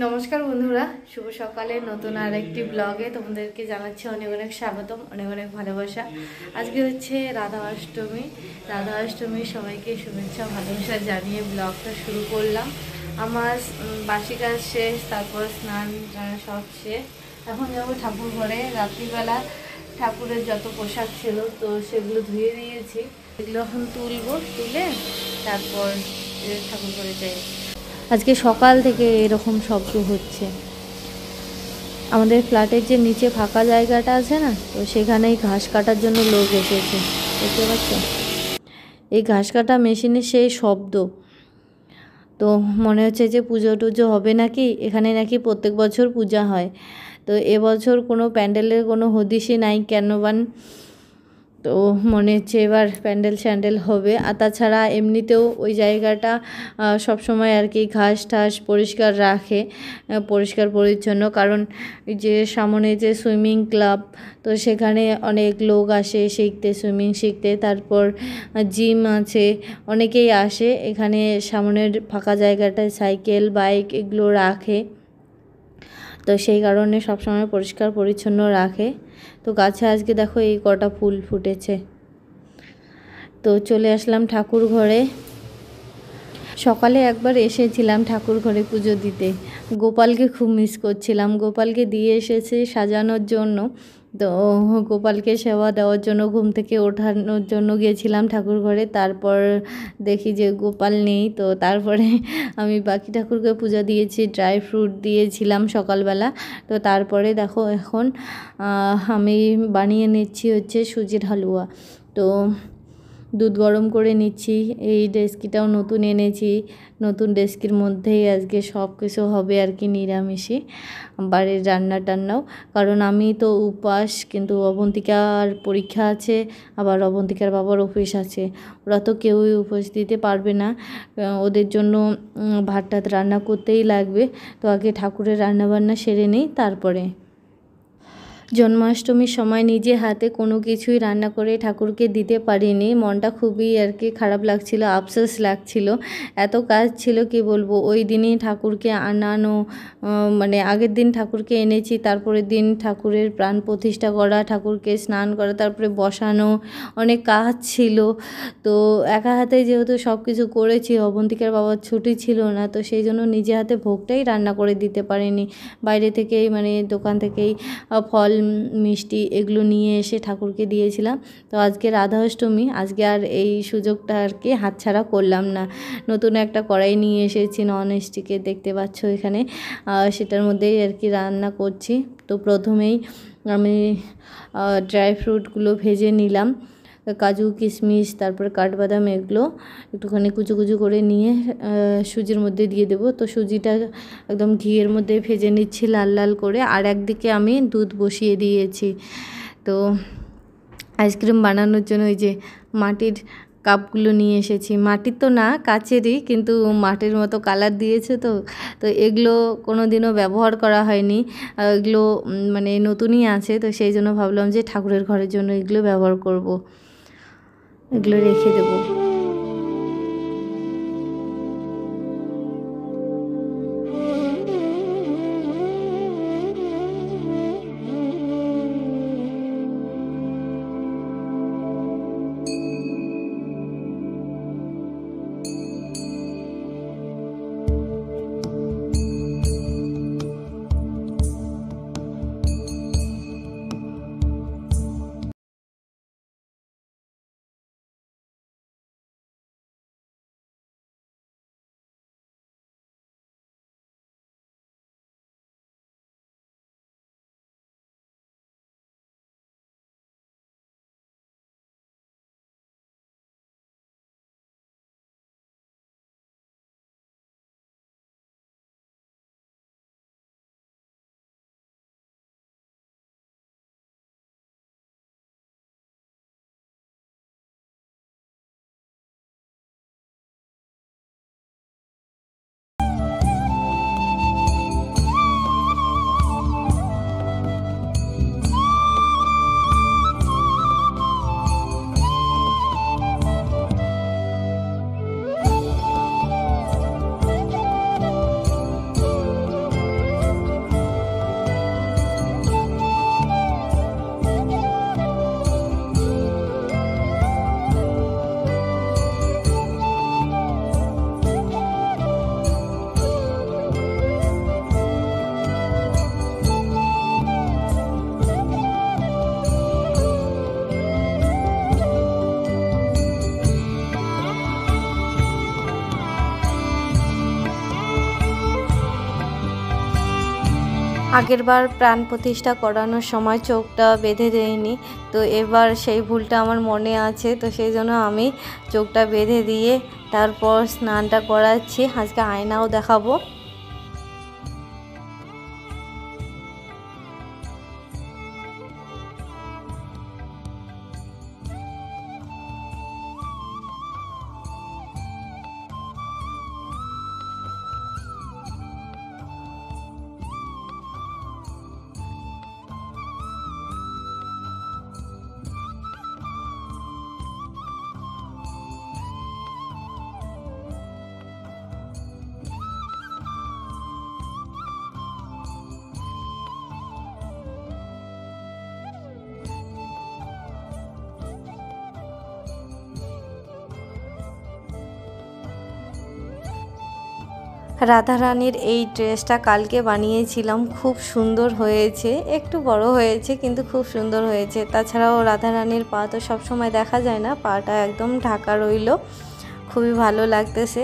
নমস্কার বন্ধুরা, শুভ সকালে নতুন আর একটি ব্লগে তোমাদেরকে জানাচ্ছি অনেক অনেক স্বাগতম, অনেক অনেক ভালোবাসা। আজকে হচ্ছে রাধা অষ্টমী। রাধা অষ্টমী সবাইকে শুভেচ্ছা ভালোবাসা জানিয়ে ব্লগটা শুরু করলাম। আমার বাসি কাজ শেষ, তারপর স্নান সব শেষ। এখন যাবো ঠাকুর ঘরে। রাত্রিবেলা ঠাকুরের যত পোশাক ছিল তো সেগুলো ধুয়ে দিয়েছি, এগুলো এখন তুলবো, তুলে তারপর ঠাকুর ঘরে যাই। আজকে সকাল থেকে এরকম শব্দ হচ্ছে। আমাদের ফ্ল্যাটের যে নিচে ফাঁকা জায়গাটা আছে না, তো সেখানেই ঘাস কাটার জন্য লোক এসেছে, দেখতে পাচ্ছ? এই ঘাস কাটা মেশিনের সেই শব্দ, তো মনে হচ্ছে যে পুজো টুজো হবে নাকি। এখানে নাকি প্রত্যেক বছর পূজা হয়, তো এবছর কোনো প্যান্ডেলের কোনো হদিশই নাই কেন বান। তো মনে হচ্ছে এবার প্যান্ডেল স্যান্ডেল হবে। আর তাছাড়া এমনিতেও ওই জায়গাটা সবসময় আর কি ঘাস ঠাস পরিষ্কার রাখে, পরিষ্কার পরিচ্ছন্ন। কারণ যে সামনে যে সুইমিং ক্লাব, তো সেখানে অনেক লোক আসে শিখতে, সুইমিং শিখতে। তারপর জিম আছে, অনেকেই আসে এখানে। সামনের ফাঁকা জায়গাটায় সাইকেল বাইক এগুলো রাখে, তো সেই কারণে সবসময় পরিষ্কার পরিচ্ছন্ন রাখে। তো গাছে আজকে দেখো এই কটা ফুল ফুটেছে। তো চলে আসলাম ঠাকুর ঘরে। সকালে একবার এসেছিলাম ঠাকুর ঘরে পুজো দিতে, গোপালকে খুব মিস করছিলাম। গোপালকে দিয়ে এসেছি সাজানোর জন্য, তো গোপালকে সেবা দেওয়ার জন্য ঘুম থেকে ওঠানোর জন্য গিয়েছিলাম ঠাকুর ঘরে। তারপর দেখি যে গোপাল নেই, তো তারপরে আমি বাকি ঠাকুরকে পূজা দিয়েছি, ড্রাই ফ্রুট দিয়েছিলাম সকালবেলা। তো তারপরে দেখো এখন আমি বানিয়ে নিচ্ছি হচ্ছে সুজির হালুয়া। তো দুধ গরম করে নিচ্ছি। এই ডেস্কিটাও নতুন এনেছি, নতুন ডেস্কির মধ্যেই আজকে সব কিছু হবে আর কি, নিরামিষই বাড়ির রান্না টান্নাও। কারণ আমি তো উপাস, কিন্তু অবন্তিকার পরীক্ষা আছে, আবার অবন্তিকার বাবার অফিস আছে। ওরা তো কেউই উপোস দিতে পারবে না, ওদের জন্য ভাত টাত রান্না করতেই লাগবে। তো আগে ঠাকুরের রান্নাবান্না সেরে নিই তারপরে। জন্মাষ্টমীর সময় নিজে হাতে কোনো কিছুই রান্না করে ঠাকুরকে দিতে পারিনি, মনটা খুবই আর কি খারাপ লাগছিল, আফসোস লাগছিল। এত কাজ ছিল কি বলবো। ওই দিনই ঠাকুরকে আনানো, মানে আগের দিন ঠাকুরকে এনেছি, তারপরের দিন ঠাকুরের প্রাণ প্রতিষ্ঠা করা, ঠাকুরকে স্নান করা, তারপরে বসানো, অনেক কাজ ছিল। তো একা হাতে যেহেতু সব কিছু করেছি, অবন্তিকার বাবার ছুটি ছিল না, তো সেই জন্য নিজে হাতে ভোগটাই রান্না করে দিতে পারিনি। বাইরে থেকেই মানে দোকান থেকেই ফল মিষ্টি এগুলো নিয়ে এসে ঠাকুরকে দিয়েছিলাম। তো আজকে রাধা অষ্টমী, আজকে আর এই সুযোগটা আর কি হাতছাড়া করলাম না। নতুন একটা কড়াই নিয়ে এসেছি নন স্টিকের, দেখতে পাচ্ছ এখানে, সেটার মধ্যেই আর কি রান্না করছি। তো প্রথমেই আমি ড্রাই ফ্রুটগুলো ভেজে নিলাম, কাজু কিশমিশ তারপরে কাঠবাদাম এগুলো একটুখানি কুচু কুচু করে নিয়ে সুজির মধ্যে দিয়ে দেবো। তো সুজিটা একদম ঘিয়ের মধ্যে ভেজে নিচ্ছি লাল লাল করে। আর একদিকে আমি দুধ বসিয়ে দিয়েছি। তো আইসক্রিম বানানোর জন্য ওই যে মাটির কাপগুলো নিয়ে এসেছি, মাটির তো না কাচেরই, কিন্তু মাটির মতো কালার দিয়েছে। তো তো এগুলো কোনো দিনও ব্যবহার করা হয়নি, এগুলো মানে নতুনই আছে। তো সেই জন্য ভাবলাম যে ঠাকুরের ঘরের জন্য এগুলো ব্যবহার করব, এগুলো রেখে দেবো। আগেরবার প্রাণ প্রতিষ্ঠা করানোর সময় চোখটা বেঁধে দেয়নি, তো এবার সেই ভুলটা আমার মনে আছে, তো সেই জন্য আমি চোখটা বেঁধে দিয়ে তারপর স্নানটা করাচ্ছি। আজকে আয়নাও দেখাবো। রাধারানীর এই ড্রেসটা কালকে বানিয়েছিলাম, খুব সুন্দর হয়েছে, একটু বড় হয়েছে কিন্তু খুব সুন্দর হয়েছে। তাছাড়াও রাধারানীর পা তো সবসময় দেখা যায় না, পাটা একদম ঢাকা রইল, খুবই ভালো লাগতেছে।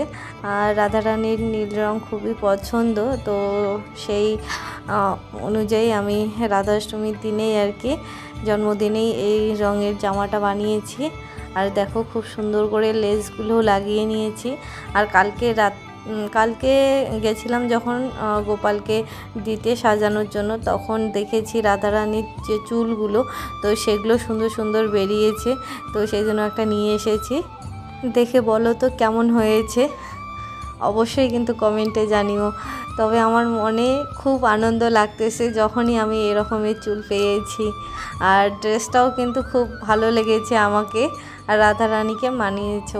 আর রাধারানীর নীল রং খুবই পছন্দ, তো সেই অনুযায়ী আমি রাধাষ্টমীর দিনেই আর কি জন্মদিনেই এই রঙের জামাটা বানিয়েছি। আর দেখো খুব সুন্দর করে লেসগুলো লাগিয়ে নিয়েছি। আর কালকে গেছিলাম যখন গোপালকে দিতে সাজানোর জন্য, তখন দেখেছি রাধারানীর যে চুলগুলো, তো সেগুলো সুন্দর সুন্দর বেরিয়েছে, তো সেই জন্য একটা নিয়ে এসেছি। দেখে বলো তো কেমন হয়েছে, অবশ্যই কিন্তু কমেন্টে জানিও। তবে আমার মনে খুব আনন্দ লাগতেছে যখনই আমি এরকমের চুল পেয়েছি। আর ড্রেসটাও কিন্তু খুব ভালো লেগেছে আমাকে, আর রাধারানীকে মানিয়েছে।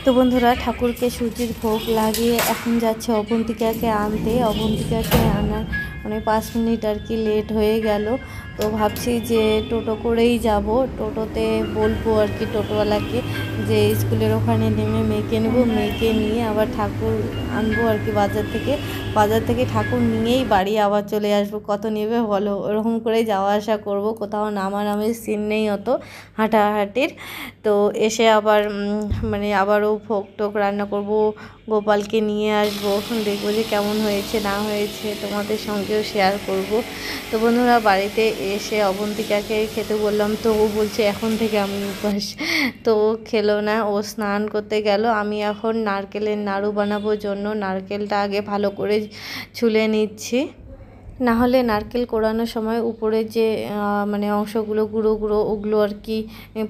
তো বন্ধুরা, ঠাকুরকে সুজির ভোগ লাগিয়ে এখন যাচ্ছে অবন্তিকাকে আনতে। অবন্তিকাকে আনার মানে 5 মিনিট আর কি লেট হয়ে গেল। তো ভাবছি যে টোটো করেই যাব, টোটোতে বলবো আর কি টোটোওয়ালাকে যে স্কুলের ওখানে নেমে মেয়েকে নেবো, মেয়েকে নিয়ে আবার ঠাকুর আনবো আর কি বাজার থেকে ঠাকুর নিয়েই বাড়ি আবার চলে আসবো। কত নেবে বলো, ওরকম করে যাওয়া আসা করব, কোথাও নামানামের সিন নেই অত হাঁটাহাঁটির। তো এসে আবার মানে আবারও ভোগ টোক রান্না করব, গোপালকে নিয়ে আসবো, দেখবো যে কেমন হয়েছে না হয়েছে, তোমাদের সঙ্গেও শেয়ার করব। তো বন্ধুরা বাড়িতে এসে অবন্তিকাকে খেতে বললাম, তো ও বলছে এখন থেকে আমি উপাস। তো ও খেলো না, ও স্নান করতে গেল। আমি এখন নারকেলের নাড়ু বানাবোর জন্য নারকেলটা আগে ভালো করে ছুলে নিচ্ছি। না হলে নারকেল কোড়ানোর সময় উপরে যে মানে অংশগুলো গুঁড়ো গুঁড়ো ওগুলো আর কি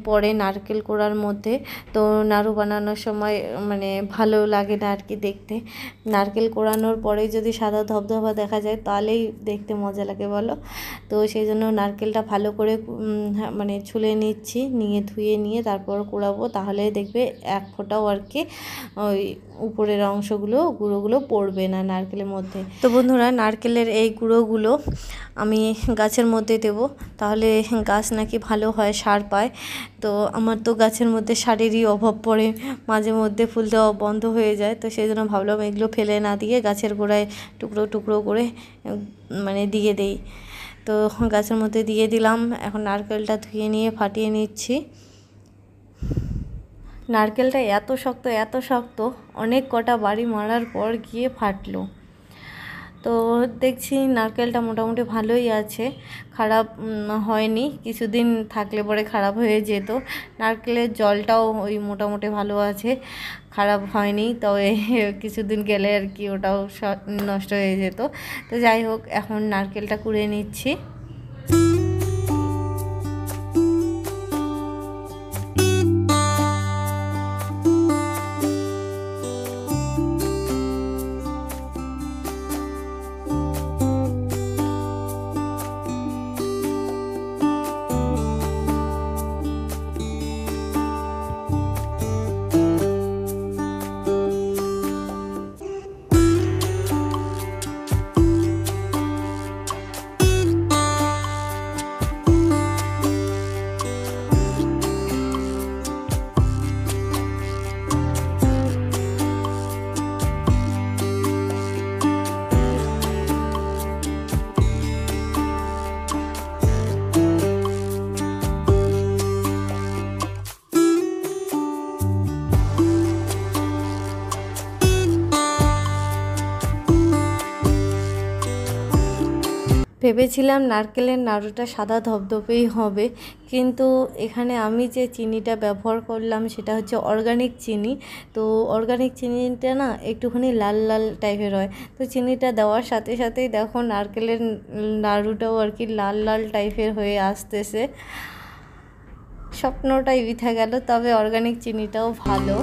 পড়ে নারকেল কোড়ার মধ্যে। তো নাড়ু বানানোর সময় মানে ভালো লাগে না আর কি দেখতে। নারকেল কোড়ানোর পরে যদি সাদা ধবধবা দেখা যায় তাহলেই দেখতে মজা লাগে বলো। তো সেই জন্য নারকেলটা ভালো করে মানে ছুলে নিচ্ছি, নিয়ে ধুয়ে নিয়ে তারপর কোড়াবো, তাহলে দেখবে এক ফোঁটাও আর কি ওই উপরের অংশগুলো গুঁড়োগুলো পড়বে না নারকেলের মধ্যে। তো বন্ধুরা নারকেলের এই গুঁড়োগুলো আমি গাছের মধ্যে দেব, তাহলে গাছ নাকি ভালো হয়, সার পায়। তো আমার তো গাছের মধ্যে সারেরই অভাব পড়ে, মাঝে মধ্যে ফুল দেওয়া বন্ধ হয়ে যায়। তো সেই জন্য ভাবলাম এগুলো ফেলে না দিয়ে গাছের গোড়ায় টুকরো টুকরো করে মানে দিয়ে দেই। তো গাছের মধ্যে দিয়ে দিলাম। এখন নারকেলটা ধুয়ে নিয়ে ফাটিয়ে নিচ্ছি। নারকেলটা এত শক্ত অনেক কটা বাড়ি মারার পর গিয়ে ফাটলো। তো দেখছি নারকেলটা মোটামুটি ভালোই আছে, খারাপ হয়নি। কিছুদিন থাকলে পরে খারাপ হয়ে যেত। নারকেলের জলটাও ওই মোটামুটি ভালো আছে, খারাপ হয়নি। তবে কিছুদিন গেলে আর কি ওটাও নষ্ট হয়ে যেত। তো যাই হোক, এখন নারকেলটা কুড়ে নিচ্ছি। ভেবেছিলাম নারকেলের নাড়ুটা সাদা ধবধবেই হবে, কিন্তু এখানে আমি যে চিনিটা ব্যবহার করলাম সেটা হচ্ছে অর্গানিক চিনি। তো অর্গানিক চিনিটা না একটুখানি লাল লাল টাইপের হয়। তো চিনিটা দেওয়ার সাথে সাথেই দেখো নারকেলের নাড়ুটাও আর কি লাল লাল টাইপের হয়ে আসতেছে। স্বপ্নটাই বৃথা গেল, তবে অর্গানিক চিনিটাও ভালো।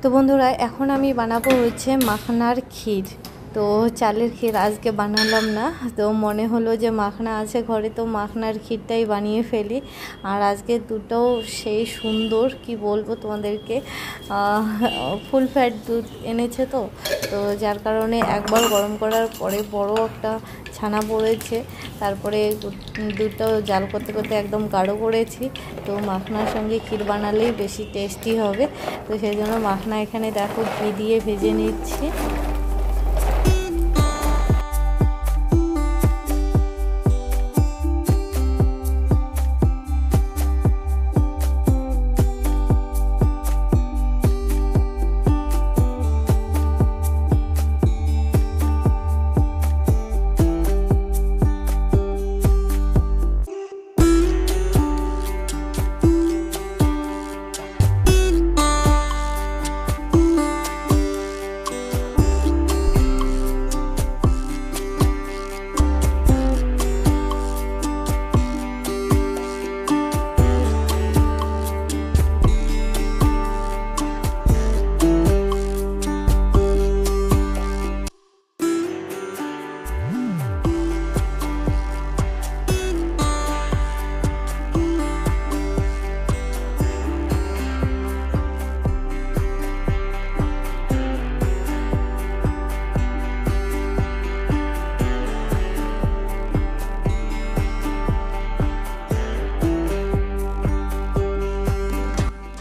তো বন্ধুরা এখন আমি বানাবো হচ্ছে মাখনার ক্ষীর। তো চালের ক্ষীর আজকে বানালাম না, তো মনে হলো যে মাখনা আছে ঘরে, তো মাখনার ক্ষীরটাই বানিয়ে ফেলি। আর আজকে দুটোও সেই সুন্দর, কি বলবো তোমাদেরকে, ফুল ফ্যাট দুধ এনেছে। তো যার কারণে একবার গরম করার পরে বড় একটা ছানা পড়েছে। তারপরে দুধটাও জাল করতে করতে একদম গাঢ় করেছি। তো মাখনার সঙ্গে ক্ষীর বানালেই বেশি টেস্টি হবে। তো সেই জন্য মাখনা এখানে দেখো ঘি দিয়ে ভেজে নিচ্ছি।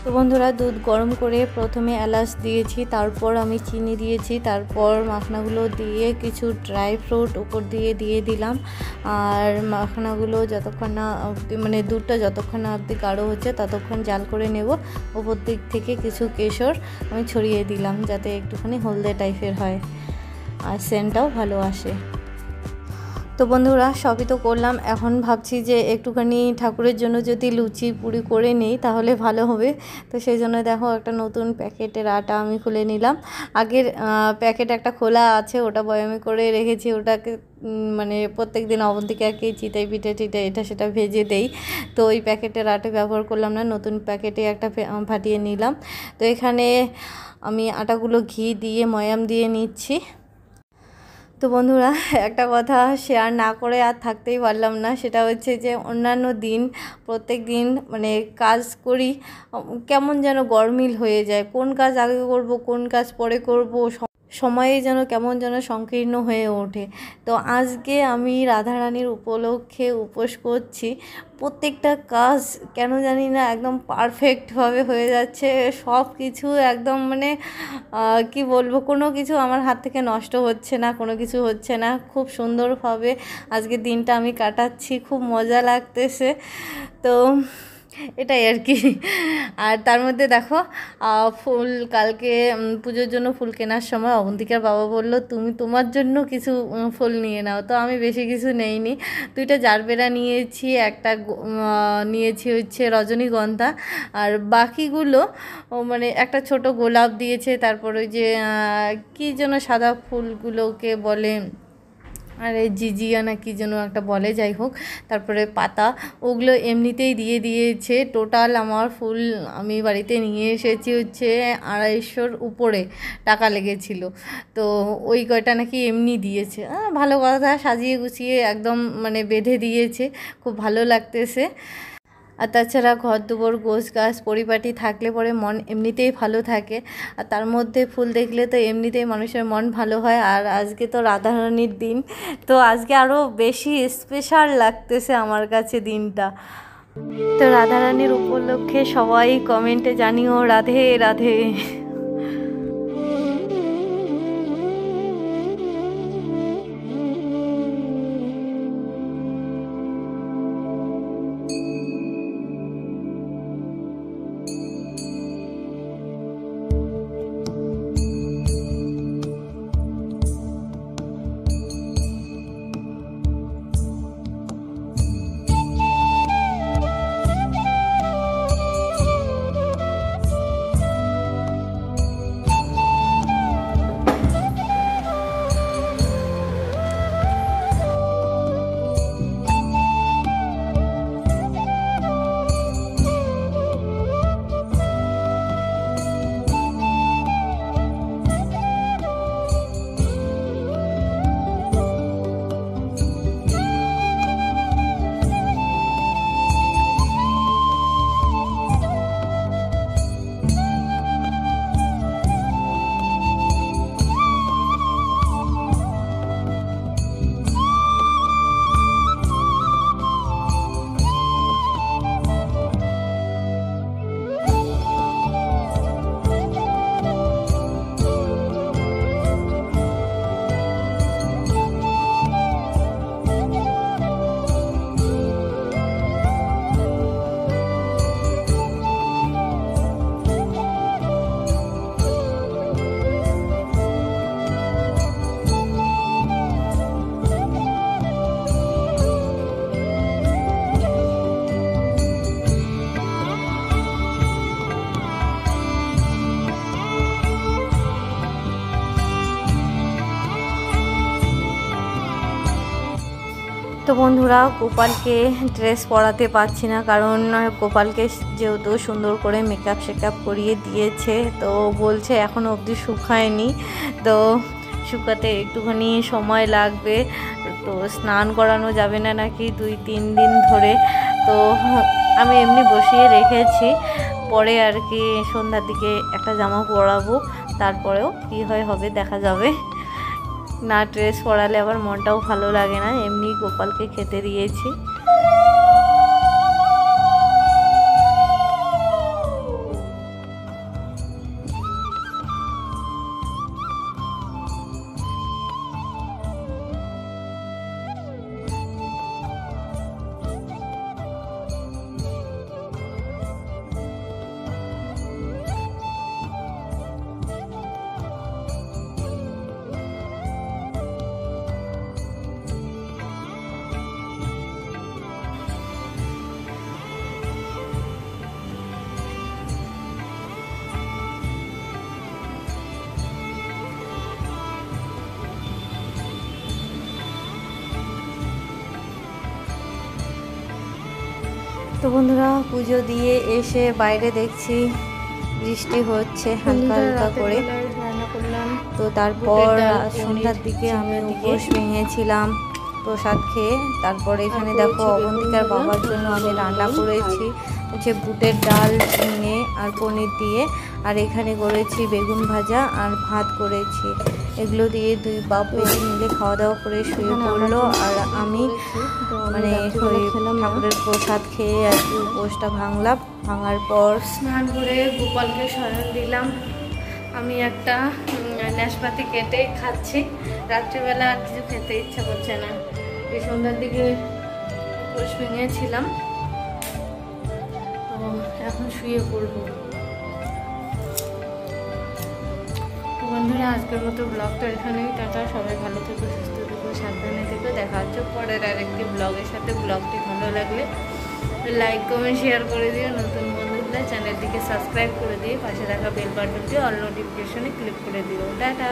তো বন্ধুরা দুধ গরম করে প্রথমে এলাচ দিয়েছি, তারপর আমি চিনি দিয়েছি, তারপর মাখনাগুলো দিয়ে কিছু ড্রাই ফ্রুট উপর দিয়ে দিলাম। আর মাখনাগুলো যতক্ষণ না মানে দুধটা যতক্ষণ না অবধি গাঢ় হচ্ছে ততক্ষণ জাল করে নেব। উপর দিক থেকে কিছু কেশর আমি ছড়িয়ে দিলাম যাতে একটুখানি হলদে টাইপের হয় আর সেন্টটাও ভালো আসে। তো বন্ধুরা সবই তো করলাম, এখন ভাবছি যে একটুখানি ঠাকুরের জন্য যদি লুচি পুরি করে নেই তাহলে ভালো হবে। তো সেই জন্য দেখো একটা নতুন প্যাকেটের আটা আমি খুলে নিলাম। আগের প্যাকেট একটা খোলা আছে, ওটা বয়ামে করে রেখেছি, ওটাকে মানে প্রত্যেক দিন অবন্তিকাকে চিতাই পিঠে এটা সেটা ভেজে দেই। তো ওই প্যাকেটের আটা ব্যবহার করলাম না, নতুন প্যাকেটে একটা ফাটিয়ে নিলাম। তো এখানে আমি আটাগুলো ঘি দিয়ে ময়াম দিয়ে নিচ্ছি। তো বন্ধুরা একটা কথা শেয়ার না করে আর থাকতেই পারলাম না, সেটা হচ্ছে যে অন্যান্য দিন প্রত্যেক দিন মানে কাজ করি কেমন যেন গরমিল হয়ে যায়, কোন কাজ আগে করব কোন কাজ পরে করব, সময়ে যেন কেমন যেন সংকীর্ণ হয়ে ওঠে। তো আজকে আমি রাধারানীর উপলক্ষে উপোস করছি, প্রত্যেকটা কাজ কেন জানি না একদম পারফেক্টভাবে হয়ে যাচ্ছে, সব কিছু একদম মানে কি বলবো, কোনো কিছু আমার হাত থেকে নষ্ট হচ্ছে না, কোনো কিছু হচ্ছে না, খুব সুন্দরভাবে আজকের দিনটা আমি কাটাচ্ছি, খুব মজা লাগতেছে। তো এটাই আর কি। আর তার মধ্যে দেখো ফুল কালকে পুজোর জন্য ফুল কেনার সময় অবন্তিকার বাবা বলল তুমি তোমার জন্য কিছু ফুল নিয়ে নাও। তো আমি বেশি কিছু নেইনি, দুইটা জারবেরা নিয়েছি, একটা নিয়েছি হচ্ছে রজনীগন্ধা, আর বাকিগুলো মানে একটা ছোট গোলাপ দিয়েছে, তারপর ওই যে কী যেন সাদা ফুলগুলোকে বলে আরে জিজিয়া না কি যেন একটা বলে, যাই হোক, তারপরে পাতা, ওগুলো এমনিতেই দিয়ে দিয়েছে। টোটাল আমার ফুল আমি বাড়িতে নিয়ে এসেছি হচ্ছে 250-র উপরে টাকা লেগেছিল। তো ওই কয়টা নাকি এমনি দিয়েছে, ভালো কথা, সাজিয়ে গুছিয়ে একদম মানে বেঁধে দিয়েছে, খুব ভালো লাগতেছে। আর তাছাড়া ঘর দুয়ার গোছ গাছ পরিপাটি থাকলে পরে মন এমনিতেই ভালো থাকে, আর তার মধ্যে ফুল দেখলে তো এমনিতেই মানুষের মন ভালো হয়। আর আজকে তো রাধারানীর দিন, তো আজকে আরও বেশি স্পেশাল লাগতেছে আমার কাছে দিনটা। তো রাধারানীর উপলক্ষে সবাই কমেন্টে জানিও রাধে রাধে। তো বন্ধুরা গোপালকে ড্রেস পরাতে পারছি না, কারণ গোপালকে যেহেতু সুন্দর করে মেকআপ শেকআপ করিয়ে দিয়েছে, তো বলছে এখনও অবধি শুকায়নি, তো শুকাতে একটুখানি সময় লাগবে। তো স্নান করানো যাবে না নাকি 2-3 দিন ধরে, তো আমি এমনি বসিয়ে রেখেছি, পরে আর কি সন্ধ্যার দিকে একটা জামা পরাবো, তারপরেও কী হয় হবে দেখা যাবে। না ড্রেস পরালে আবার মনটাও ভালো লাগে না, এমনি গোপালকে খেতে দিয়েছি। বন্ধুরা পুজো দিয়ে এসে বাইরে দেখছি বৃষ্টি হচ্ছে হালকা হালকা করে। তো তারপর সন্ধ্যার দিকে আমি উপোস ভেঙেছিলাম প্রসাদ খেয়ে। তারপরে এখানে দেখো অবন্তিকার বাবার জন্য আমি রান্না করেছি হচ্ছে বুটের ডাল ঝিঙে আর পনির দিয়ে, আর এখানে করেছি বেগুন ভাজা আর ভাত করেছি। এগুলো দিয়ে দুই বাপ বেটি মিলে খাওয়া দাওয়া করে শুয়ে পড়লো, আর আমি মানে ওই ঠাকুরের প্রসাদ খেয়ে আর কি উপোসটা ভাঙলাম। ভাঙার পর স্নান করে গোপালকে শয়ন দিলাম। আমি একটা নাশপাতি কেটে খাচ্ছি, রাত্রিবেলা আর কিছু খেতে ইচ্ছা করছে না। এই সন্ধ্যার দিকে উপোস ভেঙেছিলাম, তো এখন শুয়ে পড়বো। তো বন্ধুরা আজকের মতো ব্লগটা এখানেই, টাটা। সবাই ভালো থেকো, সুস্থ থেকো, সাবধানে থেকো। দেখা হচ্ছে পরের আরেকটি ব্লগের সাথে। ব্লগটি ভালো লাগলে লাইক কমেন্ট শেয়ার করে দিও। নতুন বন্ধুরা চ্যানেলটিকে সাবস্ক্রাইব করে দিয়ে পাশে থাকা বেল বাটনটি অল নোটিফিকেশনে ক্লিক করে দিও। টাটা।